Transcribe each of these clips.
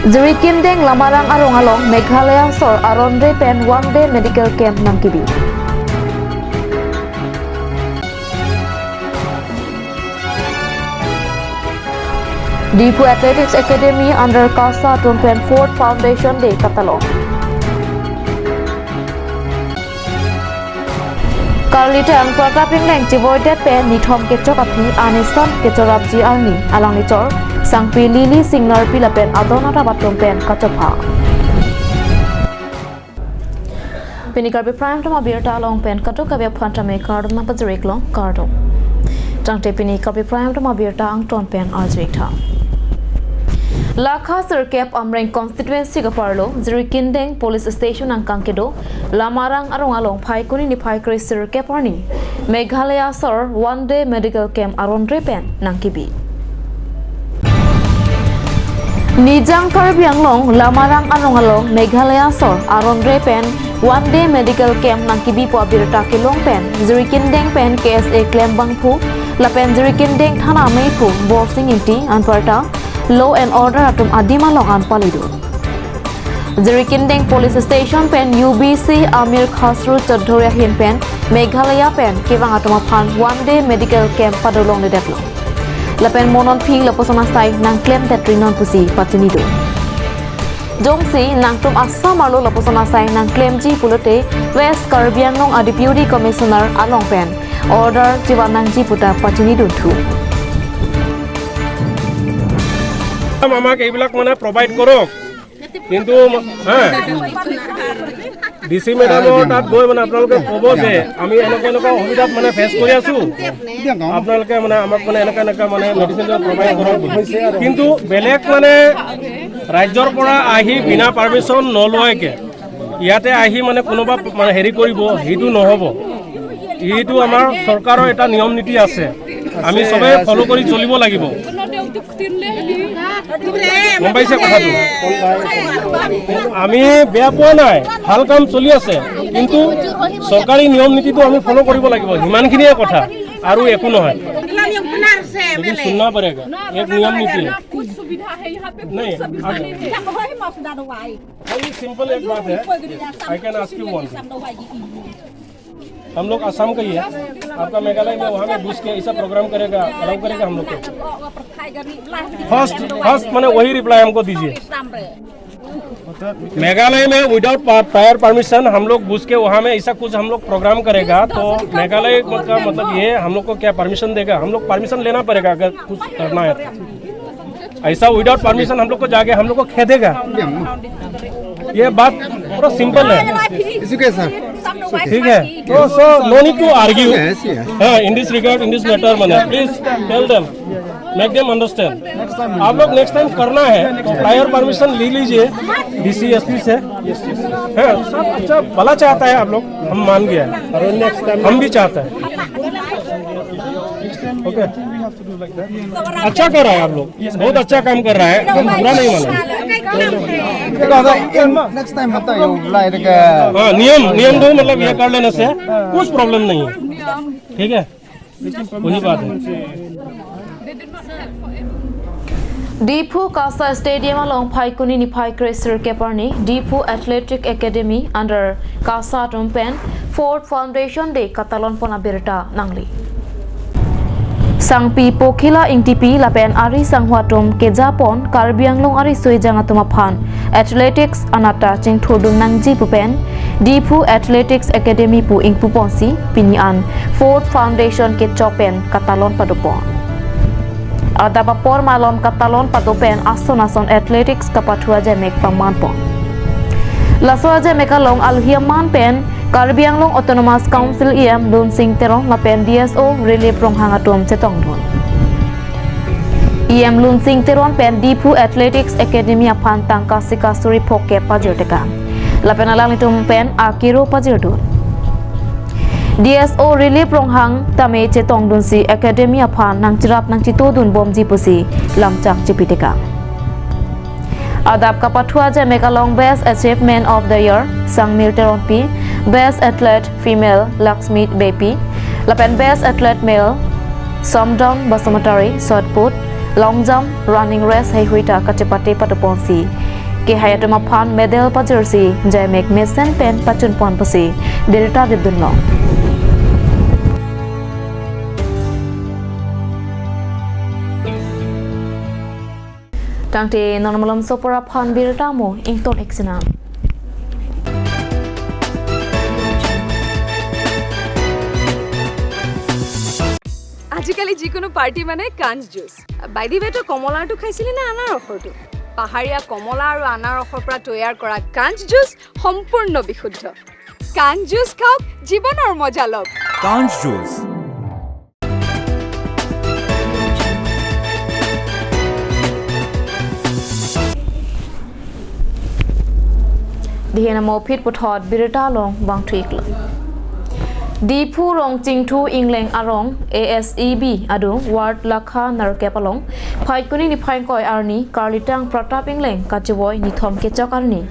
Jirikindeng lamarang arong along Meghalaya sor aronde pen one day medical camp nang kibi. Dipu Athletics Academy under Kasa Tumpen Ford Foundation Day Katalong. Karlite ang protaping leng civoidet pen nithom kecok api anisan kecorap ji alni alang nicor sangpi lili singnar pilapen adonata batum pen kacopha. Pini Karbi Prime Tama Birta along pen kato kabya phanta me card na pajrek long cardo. Tangte pini Karbi Prime Tama Birta ang ton pen arjrek tha. Lakha Sirkep Amreng constituency Gaparlo, Jirikindeng police station ang Kangkedo, Lamarang arong along Paikuni ni Paikri Sirkep Arni, Meghalaya sor one day medical camp aron repen nang kibi. Nijang Karbi anglong Lamarang arong along Meghalaya sor aron repen one day medical camp nang kibi po abirta kilong pen, Jirikindeng pen KSA Klembang pu, lapen Jirikindeng thana mei pu borsing inti anparta. Law and order atum adima longan palidu. Jirikindeng police station pen UBC Amir Khasru Chadhoria hin pen Meghalaya pen kibang atum aphan one day medical camp padolong ni deklo. Lapen monon phi laposona sai nang claim that rinon pusi patinidu. Jongsi nang tum assam arlo laposona sai nang claim ji pulote West Karbi Anglong a deputy commissioner along pen order jiwanang ji puta patinidu thu. আমাক এইবিলাক মানে provide করক কিন্তু DC মেডামৰ তাত গৈ মানে আপোনালোকে ক'ব যে আমি এনেকুৱা অসুবিধাত মানে ফেচ কৰি আছো আপোনালোকে মানে আমাক মানে এনেকুৱা মানে মেডিচিন প্ৰভাইড কৰক কিন্তু বেলেগ মানে ৰাজ্যৰ পৰা আহি বিনা পাৰমিশন নলয়কে ইয়াতে আহি মানে কোনোবা মানে হেৰি কৰিব সেইটো নহব এইটো আমাৰ চৰকাৰৰ এটা নিয়ম নীতি আছে আমি সবে ফলো কৰি চলিব লাগিব গম পাইছে কথাটো আমি বেয়া পোৱা নাই ভাল কাম চলি আছে কিন্তু চৰকাৰী নিয়ম নীতিটো আমি ফলো কৰিব লাগিব ইমানখিনিয়ে কথা আৰু একো নহয় लेकिन सुनना पड़ेगा एक नियम नीति है नहीं सिंपल एक बात है I can ask you one हम लोग असम का ही है आपका मेघालय में वहाँ में घुस के ऐसा प्रोग्राम करेगा अलाउ करेगा हम लोग को फर्स्ट मैंने वही रिप्लाई हमको दीजिए मेघालय में विदाउट प्रायर परमिशन हम लोग घुस के वहाँ में ऐसा कुछ हम लोग प्रोग्राम करेगा तो मेघालय का मतलब ये हम लोग को क्या परमिशन देगा हम लोग परमिशन लेना पड़ेगा अगर कुछ करना है ऐसा विदाउट परमिशन हम लोग को जाके हम लोग को खेदेगा ये बात पूरा सिंपल है ठीक है so no need to argue in this regard in this matter मैंने please tell them make them understand आप लोग नेक्स्ट टाइम करना है तो प्रायर परमिशन ले लीजिए डीसी एसपी से सब अच्छा भला चाहता है आप लोग हम मान गए हम भी चाहते हैं ओके अच्छा कर रहा है आप लोग बहुत अच्छा काम कर रहा है हम बुरा नहीं माना नेक्स्ट टाइम बताइए लाइक नियम दो मतलब ये कर लेने से कुछ प्रॉब्लम नहीं है ठीक है वही बात है Dipu Kasa Stadium along Paikuni ni Paikri Sirkeparni Dipu Athletic Academy under Kasa Tumpen Ford Foundation Day Katalon pon abirta nangli. Sangpi Pokila Ingtipi lapen ari sanghuatum kejapon Karbi Anglong ari suijangatuma phan Athletics anata ching thodung nangji pupen Dipu Athletics Academy pu ingpuponsi pinian Ford Foundation ke chopen Katalon padupon. Ada papor malom Katalon patupen ason athletics kapathua jemek pamanpon. Lasoa jemek along alhiaman pen Karbi Anglong Autonomous Council IM Lun Sing Terong lapen DSO relief ronghangatum chetongdon. IM Lun Sing Terong pen Dipu Athletics Academy aphan tangka sikasuri phoke pajoteka. Lapen alang itum pen akiro pajodon. DSO relief ronghang tame chetong dun si academy aphan nang chirap nang chito dun bomji pusi lamchak chipiteka adap kapathua je mekalong best achievement of the year sangmir teronpi best athlete female Lakshmi Bepi lapen best athlete male Somdon Basumotari shot put long jump running race hei huita kachepati patuponsi ke hayatama phan medal pa jersey jai mek mesen pen pachun pon pasi birta didun long tangte normalam sopora phan birta mo ington exina আজিকালি যিকোনো party মানে কাঞ্জ juice বাইদি বেটো কমলাটো খাইছিলি না আনাৰ ৰসৰটো পাহাৰীয়া কমলা আৰু আনাৰ ৰসৰ পৰা তৈয়াৰ কৰা কাঞ্জ জুচ সম্পূৰ্ণ বিশুদ্ধ কাঞ্জ জুচ খাওক জীৱনৰ মজা লওক কাঞ্জ juice Diana mo phit puthot birta long bang thik lo Dipu rong jingthu ingleng arong ASEB adu ward lakha narkepalong phai kuni ni phai koi arni karlitang pratap ingleng kachboy ni thom ke chakarni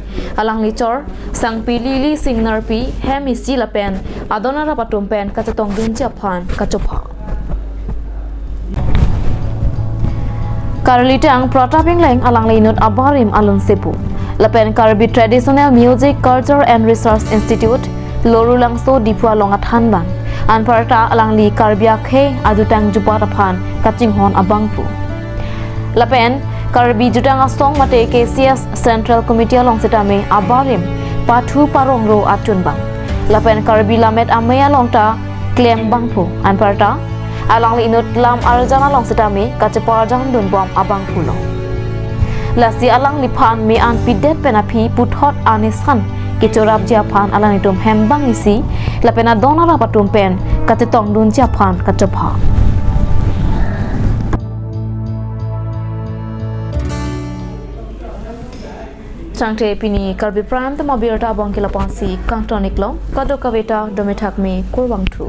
alang lichor sangpi lili singnar pi hemi silapen adona ra patum pen kachatong dun chaphan kachopha Karlitang pratap ingleng alang linut abarim alun sepu Lapen Karbi Traditional Music Culture and Research Institute Loru langso dipua longat hanban an parta alang li Karbia khe adutang jupa raphan kaching hon abangpu Lapen Karbi jutang asong mate KCS Central Committee along sitame abarim pathu parong ro atun bang Lapen Karbi lamet amaya longta klem bangpu an parta alang li inut lam arjana long sitame kachepar jang dun bom abangpu long Lasi alang lipan me an pidet penapi puthot anisan kichorap japhan alang itum hembang isi lapena donara patum pen katitong dun japhan kachopha Changte pini Karbi Prime tama birta bangkila pansi kantonik long kadokaveta domethak me kurbang thu